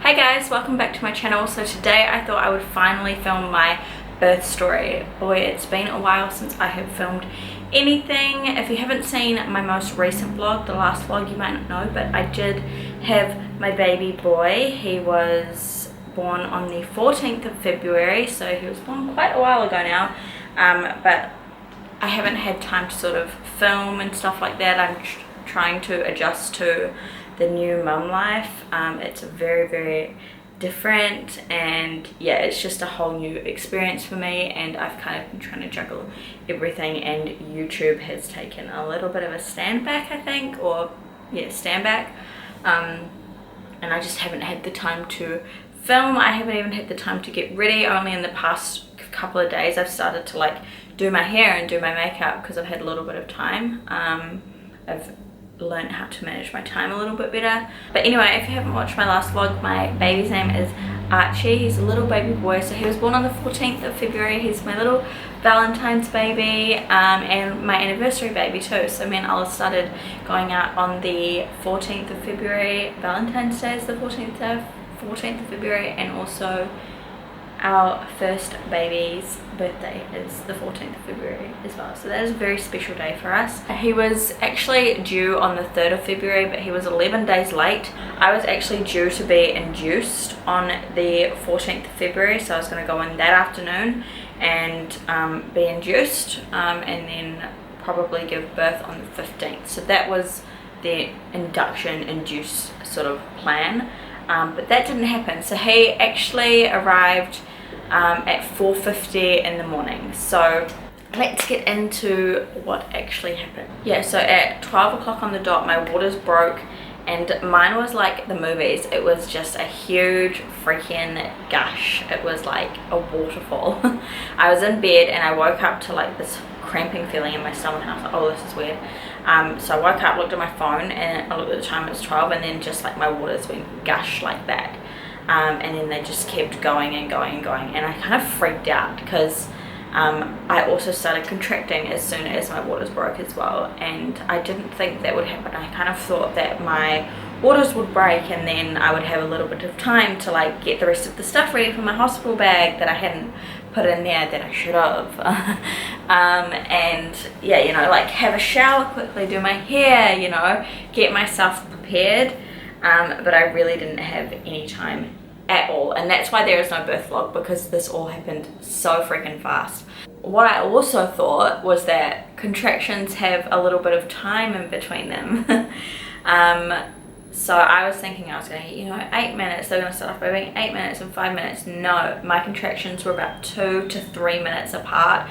Hi guys, welcome back to my channel. So today I thought I would finally film my birth story. Boy, it's been a while since I have filmed anything. If you haven't seen my most recent vlog, the last vlog, you might not know, but I did have my baby boy. He was born on the 14th of February, so he was born quite a while ago now, but I haven't had time to sort of film and stuff like that. I'm trying to adjust to the new mum life. It's very different, and yeah, it's just a whole new experience for me, and I've kind of been trying to juggle everything, and YouTube has taken a little bit of a stand back, I think, or yeah, stand back, and I just haven't had the time to film. I haven't even had the time to get ready. Only in the past couple of days I've started to like do my hair and do my makeup because I've had a little bit of time. I've learned how to manage my time a little bit better. But anyway, if you haven't watched my last vlog, my baby's name is Archie. He's a little baby boy, so he was born on the 14th of February. He's my little Valentine's baby, and my anniversary baby too. So me and Ella started going out on the 14th of February. Valentine's Day is the 14th of February, and also our first baby's birthday is the 14th of February as well, so that is a very special day for us. He was actually due on the 3rd of February, but he was 11 days late. I was actually due to be induced on the 14th of February, so I was going to go in that afternoon and be induced, and then probably give birth on the 15th. So that was the induce sort of plan. But that didn't happen. So he actually arrived at 4:50 in the morning. So let's get into what actually happened. Yeah, so at 12 o'clock on the dot, my waters broke, and mine was like the movies. It was just a huge freaking gush. It was like a waterfall. I was in bed and I woke up to like this cramping feeling in my stomach, and I was like, oh, this is weird. So I woke up, looked at my phone, and I looked at the time, it was 12, and then just like my waters went gush like that, and then they just kept going and going and going, and I kind of freaked out because I also started contracting as soon as my waters broke as well, and I didn't think that would happen. I kind of thought that my waters would break and then I would have a little bit of time to like get the rest of the stuff ready for my hospital bag that I hadn't put in there that I should have. And yeah, you know, like have a shower quickly, do my hair, you know, get myself prepared, but I really didn't have any time at all, and that's why there is no birth vlog, because this all happened so freaking fast. What I also thought was that contractions have a little bit of time in between them. So I was thinking I was going to get, you know, 8 minutes. They're going to start off by being 8 minutes and 5 minutes. No, my contractions were about 2 to 3 minutes apart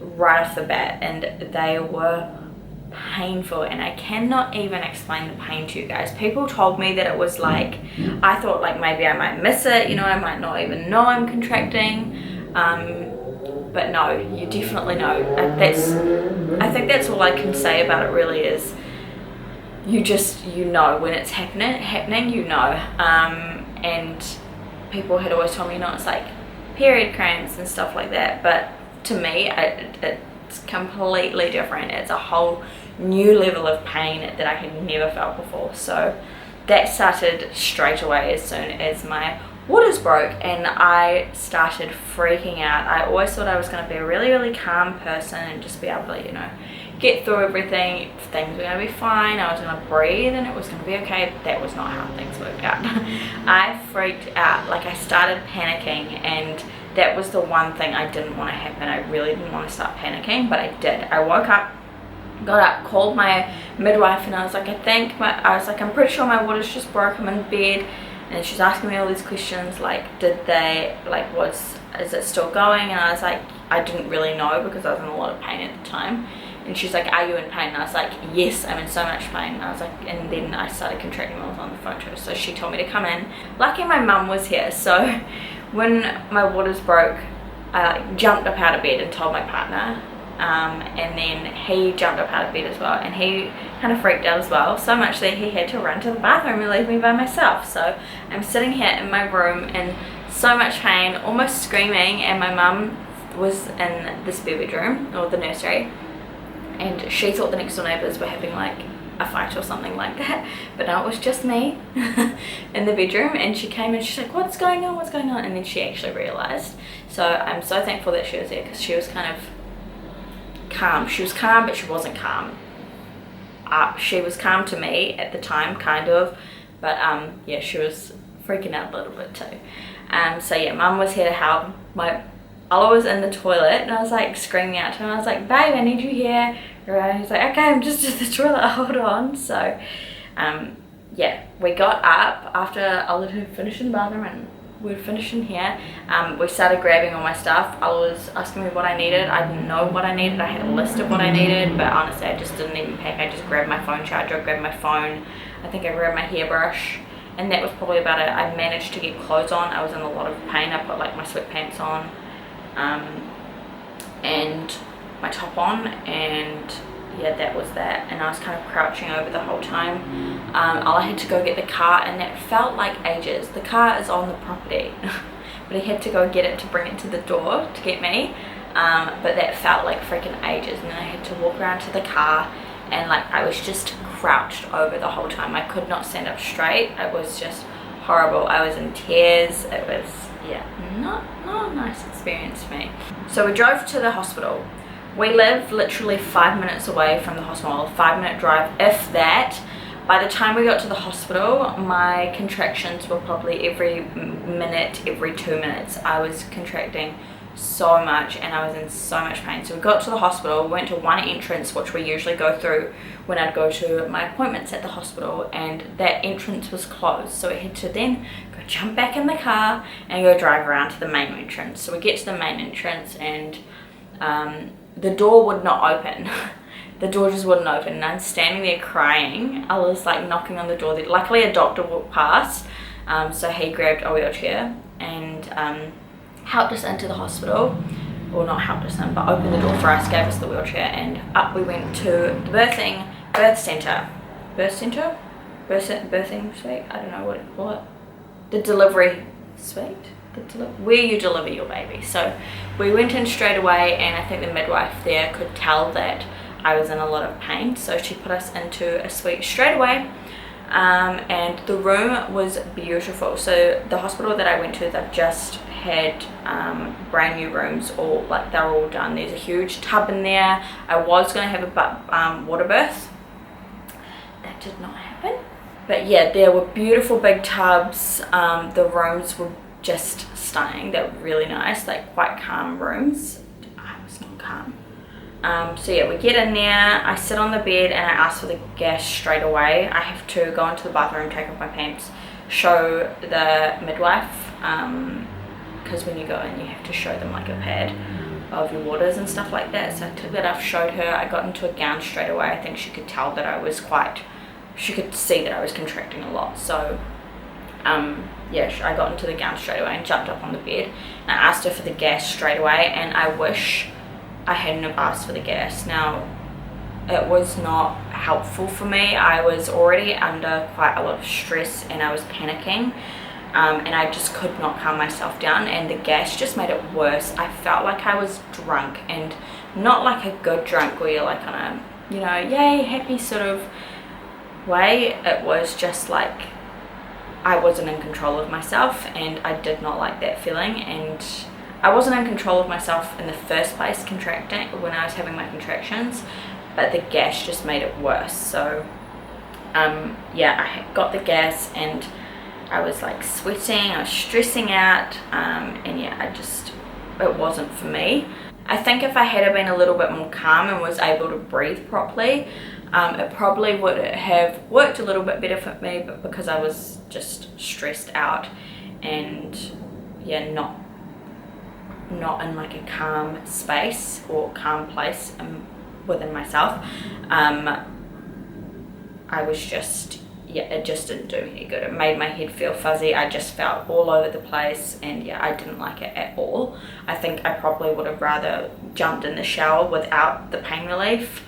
right off the bat, and they were painful, and I cannot even explain the pain to you guys. People told me that it was like, I thought like maybe I might miss it, you know, I might not even know I'm contracting, but no, you definitely know. I think that's all I can say about it really, is you know when it's happening, you know. And people had always told me, you know, it's like period cramps and stuff like that, but to me it's completely different. It's a whole new level of pain that I had never felt before. So that started straight away as soon as my waters broke, and I started freaking out. I always thought I was going to be a really calm person and just be able to, you know, get through everything. Things were going to be fine. I was going to breathe and it was going to be okay. But that was not how things worked out. I freaked out. Like, I started panicking, and that was the one thing I didn't want to happen. I really didn't want to start panicking, but I did. I woke up, got up, called my midwife, and I was like, I'm pretty sure my waters just broke. I'm in bed. And she's asking me all these questions like, is it still going? And I was like, I didn't really know because I was in a lot of pain at the time. And she's like, are you in pain? And I was like, yes, I'm in so much pain. And I was like, and then I started contracting while I was on the phone to her. So she told me to come in. Lucky my mum was here. So when my waters broke, I like jumped up out of bed and told my partner. And then he jumped up out of bed as well, and he kind of freaked out as well, so much that he had to run to the bathroom and leave me by myself. So I'm sitting here in my room in so much pain, almost screaming, and my mum was in the spare bedroom, or the nursery, and she thought the next door neighbours were having like a fight or something like that. But no, it was just me in the bedroom, and she came and she's like, what's going on, and then she actually realized. So I'm so thankful that she was there, because she was kind of calm. She was calm, but she wasn't calm. She was calm to me at the time, kind of, but yeah, she was freaking out a little bit too. So yeah, Mum was here to help. Ola was in the toilet, and I was like screaming out to him. I was like, babe, I need you here. Right? He's like, okay, I'm just at the toilet, hold on. So yeah, we got up after Ola had finished in the bathroom and we'd finished in here. We started grabbing all my stuff. Ola was asking me what I needed. I didn't know what I needed. I had a list of what I needed, but honestly I just didn't even pack. I just grabbed my phone charger, grabbed my phone, I think I grabbed my hairbrush, and that was probably about it. I managed to get clothes on. I was in a lot of pain. I put like my sweatpants on and my top on, and yeah, that was that. And I was kind of crouching over the whole time. I had to go get the car, and that felt like ages. The car is on the property but he had to go get it to bring it to the door to get me, but that felt like freaking ages. And then I had to walk around to the car, and like I was just crouched over the whole time. I could not stand up straight. It was just horrible. I was in tears. It was, yeah, not a nice experience for me. So we drove to the hospital. We live literally 5 minutes away from the hospital, 5-minute drive, if that. By the time we got to the hospital, my contractions were probably every minute, every 2 minutes. I was contracting so much, and I was in so much pain. So we got to the hospital, went to one entrance, which we usually go through when I'd go to my appointments at the hospital, and that entrance was closed. So we had to then go jump back in the car and go drive around to the main entrance. So we get to the main entrance, and the door would not open. The door just wouldn't open, and I'm standing there crying. I was like knocking on the door. Luckily a doctor walked past, so he grabbed a wheelchair and helped us into the hospital. Well, not helped us in, but opened the door for us, gave us the wheelchair, and up we went to the birthing suite? I don't know what to call it. The delivery suite? Where you deliver your baby. So we went in straight away, and I think the midwife there could tell that I was in a lot of pain, so she put us into a suite straight away. And the room was beautiful. So the hospital that I went to, they've just had brand new rooms, all like they're all done. There's a huge tub in there. I was going to have a water birth. That did not happen. But yeah, there were beautiful big tubs. The rooms were just stunning. They were really nice, like quite calm rooms. I was not calm. So yeah, we get in there, I sit on the bed, and I ask for the gas straight away. I have to go into the bathroom, take off my pants, show the midwife, because when you go in you have to show them like a pad of your waters and stuff like that. So I took that off, showed her. I got into a gown straight away. I think she could tell that I was she could see that I was contracting a lot. So yeah, I got into the gown straight away and jumped up on the bed, and I asked her for the gas straight away, and I wish I hadn't have asked for the gas. Now, it was not helpful for me. I was already under quite a lot of stress, and I was panicking, and I just could not calm myself down, and the gas just made it worse. I felt like I was drunk, and not like a good drunk where you're like on a, you know, yay, happy sort of way. It was just like I wasn't in control of myself, and I did not like that feeling. And I wasn't in control of myself in the first place contracting when I was having my contractions, but the gas just made it worse. So yeah, I got the gas, and I was like sweating, I was stressing out, and yeah, it wasn't for me. I think if I had been a little bit more calm and was able to breathe properly, it probably would have worked a little bit better for me, but because I was just stressed out and yeah, not in like a calm space or calm place within myself, I was just, yeah, it just didn't do me any good. It made my head feel fuzzy. I just felt all over the place, and yeah, I didn't like it at all. I think I probably would have rather jumped in the shower without the pain relief,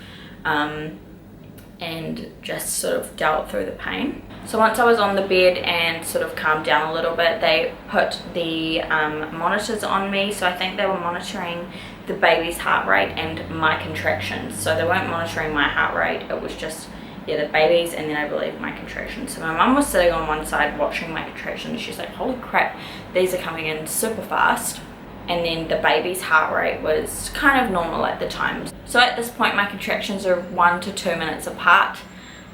and just sort of dealt through the pain. So once I was on the bed and sort of calmed down a little bit, they put the monitors on me. So I think they were monitoring the baby's heart rate and my contractions. So they weren't monitoring my heart rate, it was just yeah, the babies, and then I believe my contractions. So my mum was sitting on one side watching my contractions. She's like, holy crap, these are coming in super fast. And then the baby's heart rate was kind of normal at the time. So at this point my contractions are 1 to 2 minutes apart,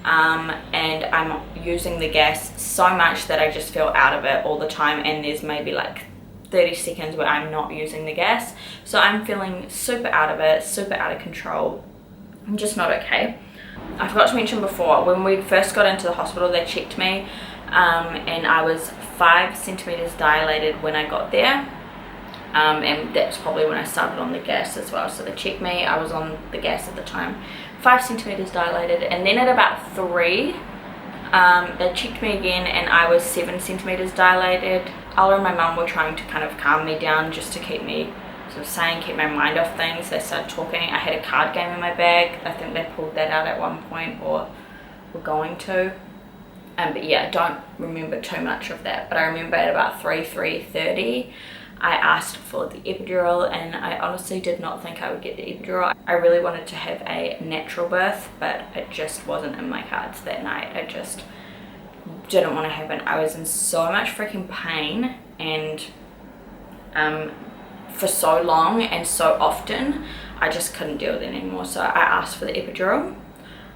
and I'm using the gas so much that I just feel out of it all the time, and there's maybe like 30 seconds where I'm not using the gas. So I'm feeling super out of it, super out of control. I'm just not okay. I forgot to mention before, when we first got into the hospital, they checked me, and I was 5 centimeters dilated when I got there, and that's probably when I started on the gas as well. So they checked me, I was on the gas at the time, 5 centimeters dilated, and then at about 3, they checked me again and I was 7 centimeters dilated. Ella and my mum were trying to kind of calm me down, just to keep me sort of sane, keep my mind off things. They started talking. I had a card game in my bag. I think they pulled that out at one point, or were going to. But yeah, I don't remember too much of that. But I remember at about 3:30, I asked for the epidural, and I honestly did not think I would get the epidural. I really wanted to have a natural birth, but it just wasn't in my cards that night. It just didn't want to happen. I was in so much freaking pain, and for so long and so often, I just couldn't deal with it anymore. So I asked for the epidural,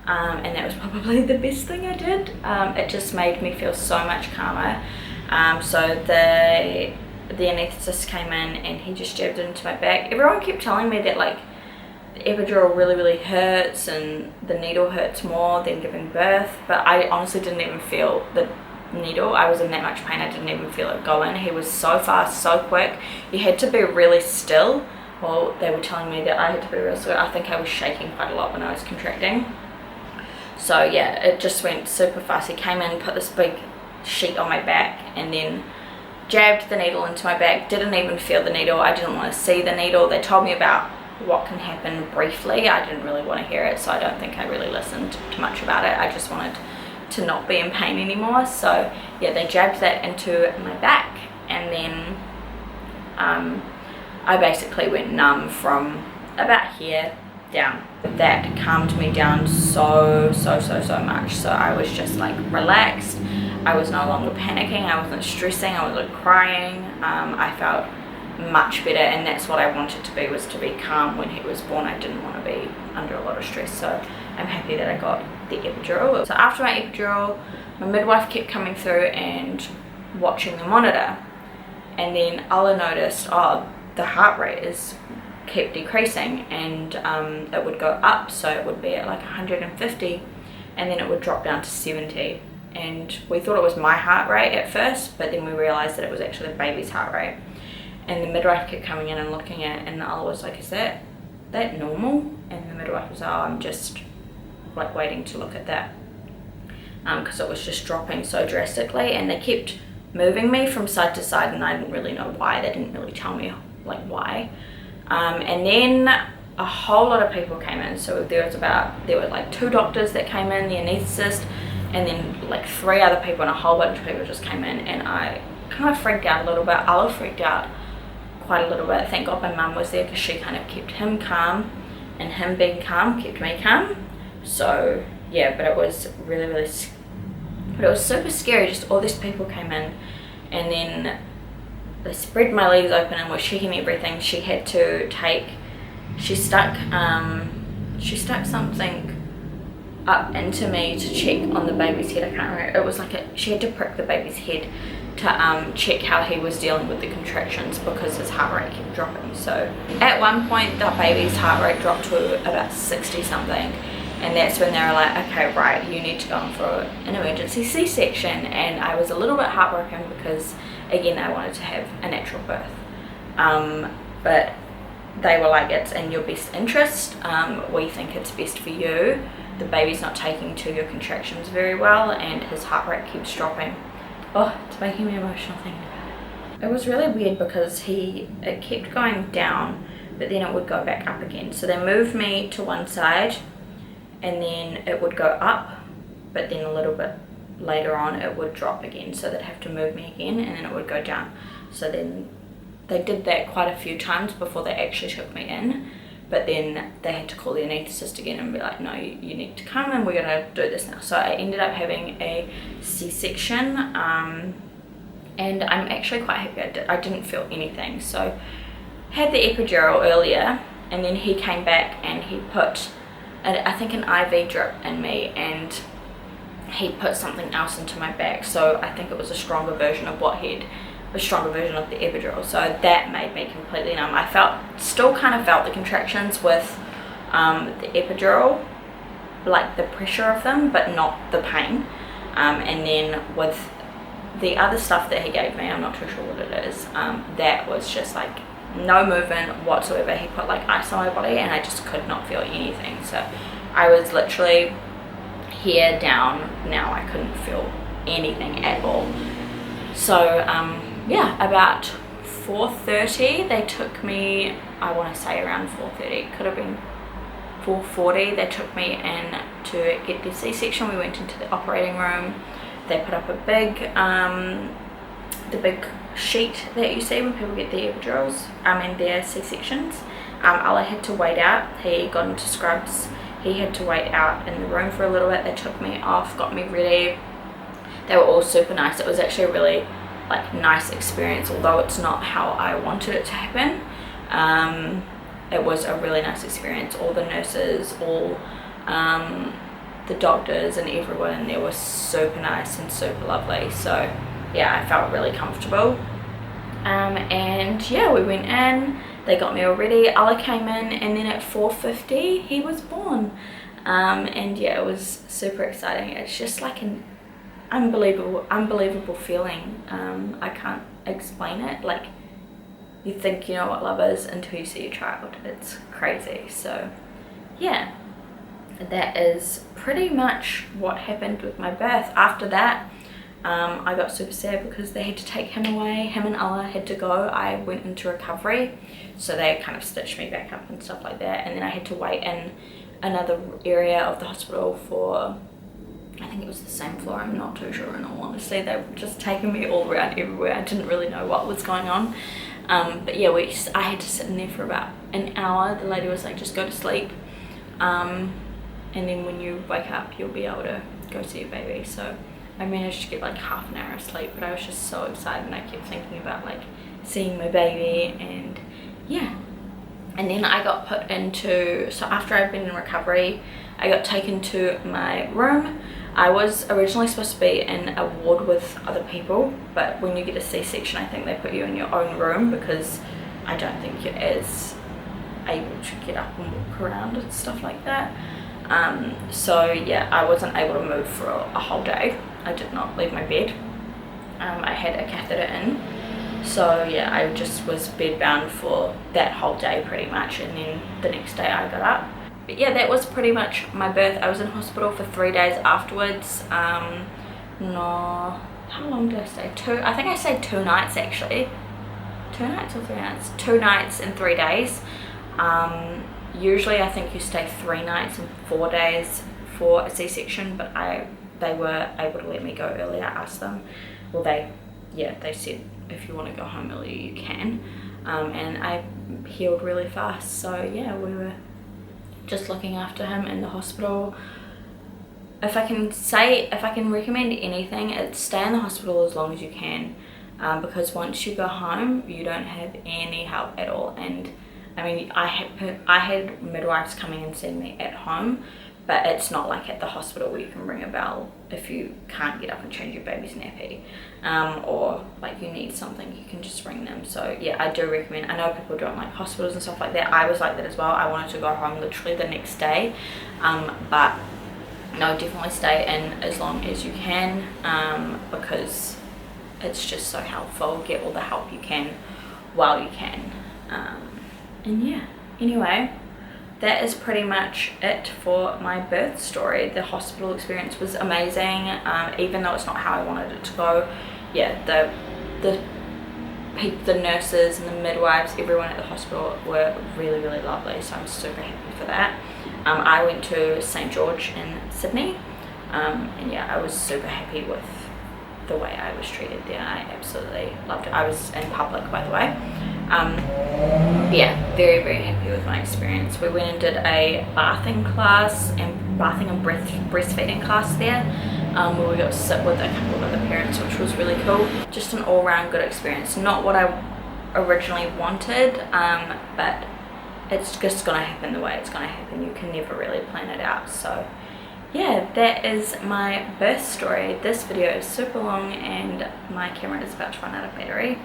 and that was probably the best thing I did. It just made me feel so much calmer. So the anaesthetist came in and he just jabbed it into my back. Everyone kept telling me that like the epidural really hurts and the needle hurts more than giving birth, but I honestly didn't even feel the needle. I was in that much pain, I didn't even feel it go in. He was so fast, so quick. You had to be really still. Well, they were telling me that I had to be really still. I think I was shaking quite a lot when I was contracting. So yeah, it just went super fast. He came in, put this big sheet on my back, and then jabbed the needle into my back. Didn't even feel the needle. I didn't want to see the needle. They told me about what can happen briefly. I didn't really want to hear it, so I don't think I really listened too much about it. I just wanted to not be in pain anymore. So yeah, they jabbed that into my back, and then I basically went numb from about here down. That calmed me down so much. So I was just like relaxed. I was no longer panicking, I wasn't stressing, I wasn't crying. I felt much better, and that's what I wanted to be, was to be calm when he was born. I didn't want to be under a lot of stress, so I'm happy that I got the epidural. So after my epidural, my midwife kept coming through and watching the monitor, and then Ella noticed, oh, the heart rate is kept decreasing, and it would go up, so it would be at like 150, and then it would drop down to 70. And we thought it was my heart rate at first, but then we realized that it was actually the baby's heart rate. And the midwife kept coming in and looking at it, and Ella was like, is that normal? And the midwife was, oh, I'm just like waiting to look at that, because it was just dropping so drastically. And they kept moving me from side to side, and I didn't really know why. They didn't really tell me like why. And then a whole lot of people came in. So there were like 2 doctors that came in, the anesthetist, and then like 3 other people, and a whole bunch of people just came in, and I kind of freaked out a little bit. Ella freaked out quite a little bit. Thank God my mum was there, because she kind of kept him calm, and him being calm kept me calm. So yeah, but it was really but it was super scary. Just all these people came in, and then they spread my legs open and were checking everything. She had to she stuck something up into me to check on the baby's head. I can't remember. It was like she had to prick the baby's head to check how he was dealing with the contractions, because his heart rate kept dropping. So at one point the baby's heart rate dropped to about 60 something, and that's when they were like, okay, right, you need to go in for an emergency C-section. And I was a little bit heartbroken, because again, I wanted to have a natural birth, but they were like, it's in your best interest. We think it's best for you. The baby's not taking to your contractions very well, and his heart rate keeps dropping. Oh, it's making me emotional thinking about it. It was really weird, because it kept going down, but then it would go back up again. So they moved me to one side, and then it would go up, but then a little bit later on it would drop again. So they'd have to move me again, and then it would go down. So then they did that quite a few times before they actually took me in. but then they had to call the anaesthetist again and be like, no, you need to come and we're gonna do this now. So I ended up having a C-section, and I'm actually quite happy I didn't feel anything. So had the epidural earlier, and then he came back and he put I think an IV drip in me, and he put something else into my back. So I think it was a stronger version of a stronger version of the epidural. So that made me completely numb. I still kind of felt the contractions with the epidural, like the pressure of them, but not the pain. And then with the other stuff that he gave me, I'm not too sure what it is, that was just like no movement whatsoever. He put like ice on my body and I just could not feel anything. So I was literally here down, now I couldn't feel anything at all. So yeah, about 4:30 they took me, I want to say around 4:30, could have been 4:40, they took me in to get the C-section. We went into the operating room. They put up a big the big sheet that you see when people get their epidurals, their C-sections. Ella had to wait out. He got into scrubs. He had to wait out in the room for a little bit. They took me off, got me ready. They were all super nice. It was actually a really like nice experience, although it's not how I wanted it to happen. It was a really nice experience. All the nurses, all the doctors and everyone there was super nice and super lovely. So yeah, I felt really comfortable. And yeah, we went in, they got me all ready. Ella came in, and then at 4:50 he was born. And yeah, it was super exciting. It's just like an unbelievable feeling. I can't explain it. Like, you think you know what love is until you see your child. It's crazy. So yeah, that is pretty much what happened with my birth. After that, I got super sad because they had to take him away. Him and Ella had to go. I went into recovery, so they kind of stitched me back up and stuff like that, and then I had to wait in another area of the hospital for, I think it was the same floor, I'm not too sure in all honesty. They were just taking me all around everywhere. I didn't really know what was going on. But yeah, I had to sit in there for about an hour. The lady was like, just go to sleep, and then when you wake up you'll be able to go see your baby. So I managed to get like half an hour of sleep, but I was just so excited and I kept thinking about like seeing my baby. And yeah, and then I got put into, so after I've been in recovery, I got taken to my room. I was originally supposed to be in a ward with other people, but when you get a C-section I think they put you in your own room because I don't think you're as able to get up and walk around and stuff like that. So yeah, I wasn't able to move for a whole day. I did not leave my bed. I had a catheter in, so yeah, I just was bedbound for that whole day pretty much, and then the next day I got up. But yeah, that was pretty much my birth. I was in hospital for 3 days afterwards. No, how long did I stay? I think I stayed 2 nights actually. 2 nights or 3 nights? 2 nights and 3 days. Usually I think you stay 3 nights and 4 days for a C-section, but they were able to let me go earlier. I asked them, well they said if you want to go home earlier you can, and I healed really fast. So yeah, we were just looking after him in the hospital. If I can recommend anything, it's stay in the hospital as long as you can, because once you go home you don't have any help at all. And I mean, I had midwives coming and seeing me at home, but it's not like at the hospital where you can ring a bell if you can't get up and change your baby's nappy, or like you need something, you can just ring them. So yeah, I do recommend. I know people don't like hospitals and stuff like that. I was like that as well. I wanted to go home literally the next day, but no, definitely stay in as long as you can, because it's just so helpful. Get all the help you can while you can. And yeah, anyway, that is pretty much it for my birth story. The hospital experience was amazing, even though it's not how I wanted it to go. Yeah, the nurses and the midwives, everyone at the hospital were really, really lovely, so I'm super happy for that. I went to St. George in Sydney, and yeah, I was super happy with the way I was treated there. I absolutely loved it. I was in public, by the way. Yeah, very, very happy with my experience. We went and did a bathing and breastfeeding class there, where we got to sit with a couple of other parents, which was really cool. Just an all-round good experience. Not what I originally wanted, but it's just gonna happen the way it's gonna happen. You can never really plan it out. So yeah, that is my birth story. This video is super long and my camera is about to run out of battery.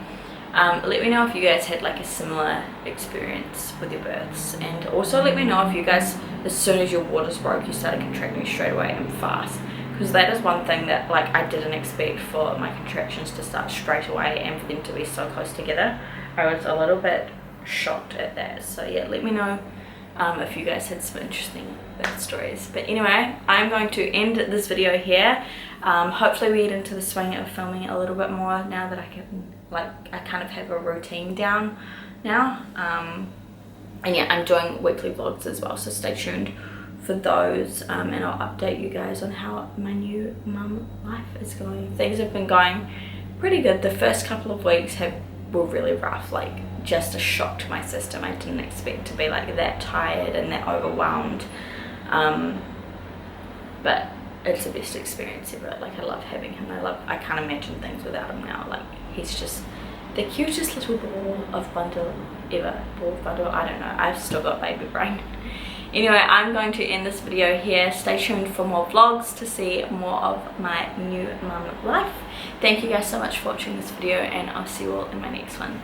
Let me know if you guys had like a similar experience with your births, and also let me know if you guys, as soon as your waters broke, you started contracting straight away and fast, because that is one thing that like I didn't expect, for my contractions to start straight away and for them to be so close together. I was a little bit shocked at that. So yeah, let me know if you guys had some interesting birth stories. But anyway, I'm going to end this video here. Hopefully we get into the swing of filming a little bit more now that I kind of have a routine down now. And yeah, I'm doing weekly vlogs as well, so stay tuned for those, and I'll update you guys on how my new mum life is going. Things have been going pretty good. The first couple of weeks were really rough, like just a shock to my system. I didn't expect to be like that tired and that overwhelmed, but it's the best experience ever. Like, I love having him. I can't imagine things without him now. Like, he's just the cutest little ball of bundle ever. Ball of bundle, I don't know, I've still got baby brain. Anyway, I'm going to end this video here. Stay tuned for more vlogs to see more of my new mum life. Thank you guys so much for watching this video, and I'll see you all in my next one.